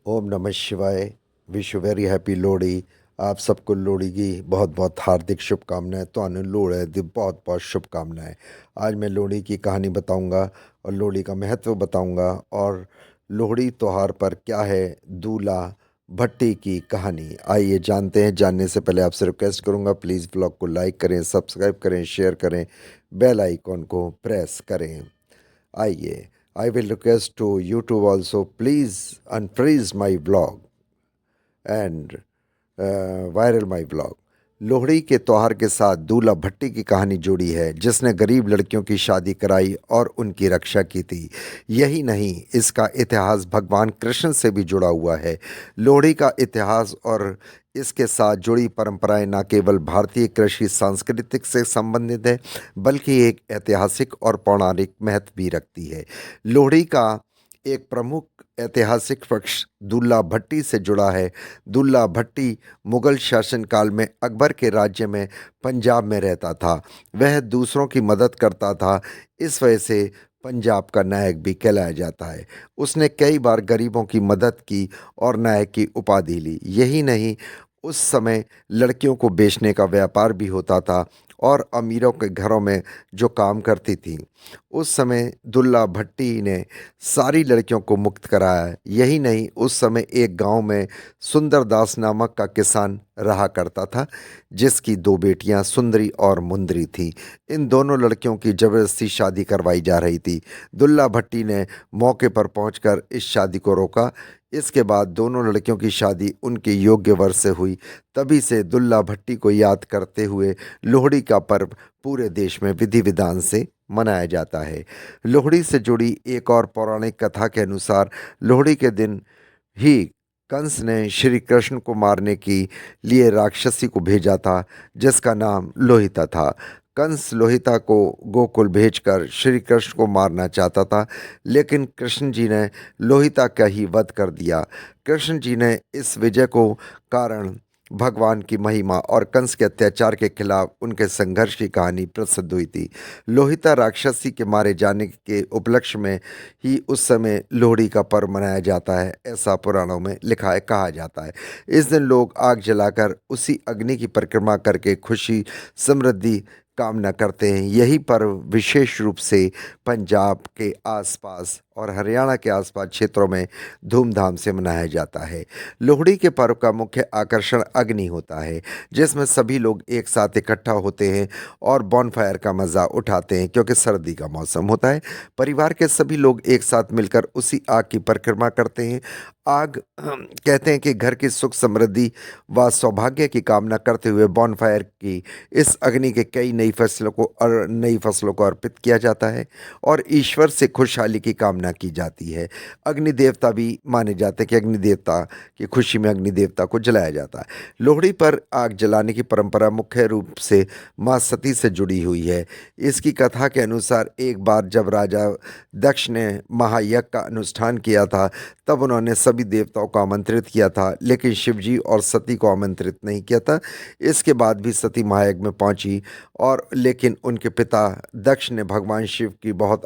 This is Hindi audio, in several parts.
ओम नमः शिवाय। Wish very happy Lohri. आप सबको लोहड़ी की बहुत बहुत हार्दिक शुभकामनाएं। तो लोहड़ी दी बहुत बहुत शुभकामनाएं। आज मैं लोहड़ी की कहानी बताऊंगा और लोहड़ी का महत्व बताऊंगा और लोहड़ी त्योहार पर क्या है दूल्हा भट्टी की कहानी। आइए जानते हैं। जानने से पहले आपसे रिक्वेस्ट करूंगा, प्लीज़ ब्लॉग को लाइक करें, सब्सक्राइब करें, शेयर करें, बेल आइकॉन को प्रेस करें। आइए, I will request to YouTube also, please unfreeze my vlog and viral my vlog. Lohri के त्योहार के साथ दूल्हा भट्टी की कहानी जुड़ी है, जिसने गरीब लड़कियों की शादी कराई और उनकी रक्षा की थी। यही नहीं, इसका इतिहास भगवान कृष्ण से भी जुड़ा हुआ है। लोहड़ी का इतिहास और इसके साथ जुड़ी परंपराएं न केवल भारतीय कृषि सांस्कृतिक से संबंधित है, बल्कि एक ऐतिहासिक और पौराणिक महत्व भी रखती है। लोहड़ी का एक प्रमुख ऐतिहासिक पक्ष दुल्ला भट्टी से जुड़ा है। दुल्ला भट्टी मुगल शासनकाल में अकबर के राज्य में पंजाब में रहता था। वह दूसरों की मदद करता था, इस वजह से पंजाब का नायक भी कहलाया जाता है। उसने कई बार गरीबों की मदद की और नायक की उपाधि ली। यही नहीं, उस समय लड़कियों को बेचने का व्यापार भी होता था और अमीरों के घरों में जो काम करती थी। उस समय दुल्ला भट्टी ने सारी लड़कियों को मुक्त कराया। यही नहीं, उस समय एक गांव में सुंदर दास नामक का किसान रहा करता था, जिसकी दो बेटियां सुंदरी और मुंदरी थी। इन दोनों लड़कियों की जबरदस्ती शादी करवाई जा रही थी। दुल्ला भट्टी ने मौके पर पहुंचकर इस शादी को रोका। इसके बाद दोनों लड़कियों की शादी उनके योग्य वर से हुई। तभी से दुल्ला भट्टी को याद करते हुए लोहड़ी का पर्व पूरे देश में विधि विधान से मनाया जाता है। लोहड़ी से जुड़ी एक और पौराणिक कथा के अनुसार लोहड़ी के दिन ही कंस ने श्री कृष्ण को मारने के लिए राक्षसी को भेजा था, जिसका नाम लोहिता था। कंस लोहिता को गोकुल भेजकर श्री कृष्ण को मारना चाहता था, लेकिन कृष्ण जी ने लोहिता का ही वध कर दिया। कृष्ण जी ने इस विजय को कारण भगवान की महिमा और कंस के अत्याचार के खिलाफ उनके संघर्ष की कहानी प्रसिद्ध हुई थी। लोहिता राक्षसी के मारे जाने के उपलक्ष्य में ही उस समय लोहड़ी का पर्व मनाया जाता है, ऐसा पुराणों में लिखा है, कहा जाता है। इस दिन लोग आग जलाकर उसी अग्नि की परिक्रमा करके खुशी समृद्धि कामना करते हैं। यही पर्व विशेष रूप से पंजाब के आसपास और हरियाणा के आसपास क्षेत्रों में धूमधाम से मनाया जाता है। लोहड़ी के पर्व का मुख्य आकर्षण अग्नि होता है, जिसमें सभी लोग एक साथ इकट्ठा होते हैं और बॉनफायर का मज़ा उठाते हैं, क्योंकि सर्दी का मौसम होता है। परिवार के सभी लोग एक साथ मिलकर उसी आग की परिक्रमा करते हैं। आग कहते हैं कि घर की सुख समृद्धि व सौभाग्य की कामना करते हुए बॉनफायर की इस अग्नि के कई नई फसलों को अर्पित किया जाता है और ईश्वर से खुशहाली की कामना की जाती है। अग्नि देवता भी माने जाते हैं कि अग्नि देवता की खुशी में अग्नि देवता को जलाया जाता है। लोहड़ी पर आग जलाने की परंपरा मुख्य रूप से माँ सती से जुड़ी हुई है। इसकी कथा के अनुसार एक बार जब राजा दक्ष ने महायज्ञ का अनुष्ठान किया था, तब उन्होंने सभी देवताओं को आमंत्रित किया था, लेकिन शिवजी और सती को आमंत्रित नहीं किया था। इसके बाद भी सती महायज्ञ में पहुंची और लेकिन उनके पिता दक्ष ने भगवान शिव की बहुत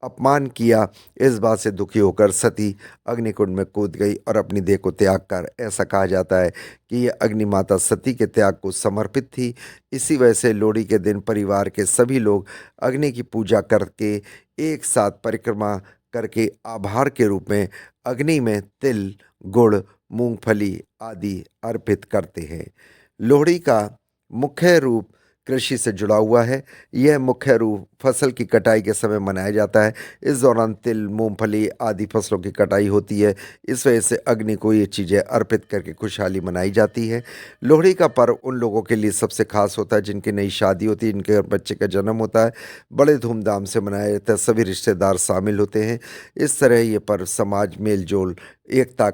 अपमान किया। इस बात से दुखी होकर सती अग्निकुंड में कूद गई और अपनी देह को त्याग कर, ऐसा कहा जाता है कि यह अग्नि माता सती के त्याग को समर्पित थी। इसी वजह से लोहड़ी के दिन परिवार के सभी लोग अग्नि की पूजा करके एक साथ परिक्रमा करके आभार के रूप में अग्नि में तिल, गुड़, मूंगफली आदि अर्पित करते हैं। लोहड़ी का मुख्य रूप कृषि से जुड़ा हुआ है। यह मुख्य रूप फसल की कटाई के समय मनाया जाता है। इस दौरान तिल, मूंगफली आदि फसलों की कटाई होती है। इस वजह से अग्नि को ये चीज़ें अर्पित करके खुशहाली मनाई जाती है। लोहड़ी का पर्व उन लोगों के लिए सबसे खास होता है जिनकी नई शादी होती है, जिनके घर बच्चे का जन्म होता है। बड़े धूमधाम से मनाया जाता है, सभी रिश्तेदार शामिल होते हैं। इस तरह ये पर्व समाज मेल जोल एकता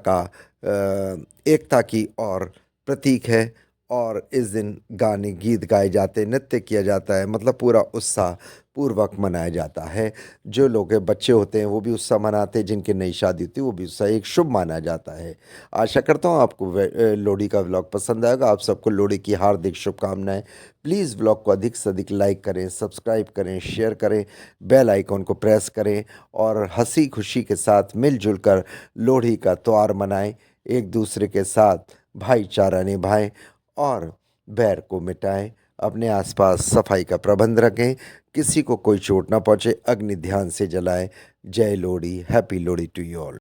की और प्रतीक है और इस दिन गाने गीत गाए जाते हैं, नृत्य किया जाता है, मतलब पूरा उत्साह पूर्वक मनाया जाता है। जो लोग के बच्चे होते हैं वो भी उत्साह मनाते हैं, जिनकी नई शादी होती है वो भी उत्साह एक शुभ माना जाता है। आशा करता हूँ आपको लोहड़ी का व्लॉग पसंद आएगा। आप सबको लोहड़ी की हार्दिक शुभकामनाएं। प्लीज़ व्लॉग को अधिक से अधिक लाइक करें, सब्सक्राइब करें, शेयर करें, बेल आइकॉन को प्रेस करें और हंसी खुशी के साथ मिलजुल कर लोहड़ी का त्यौहार मनाएं। एक दूसरे के साथ भाईचारा निभाएं और बैर को मिटाएं। अपने आसपास सफाई का प्रबंध रखें, किसी को कोई चोट ना पहुंचे, अग्नि ध्यान से जलाएं। जय Lohri, happy Lohri to you all.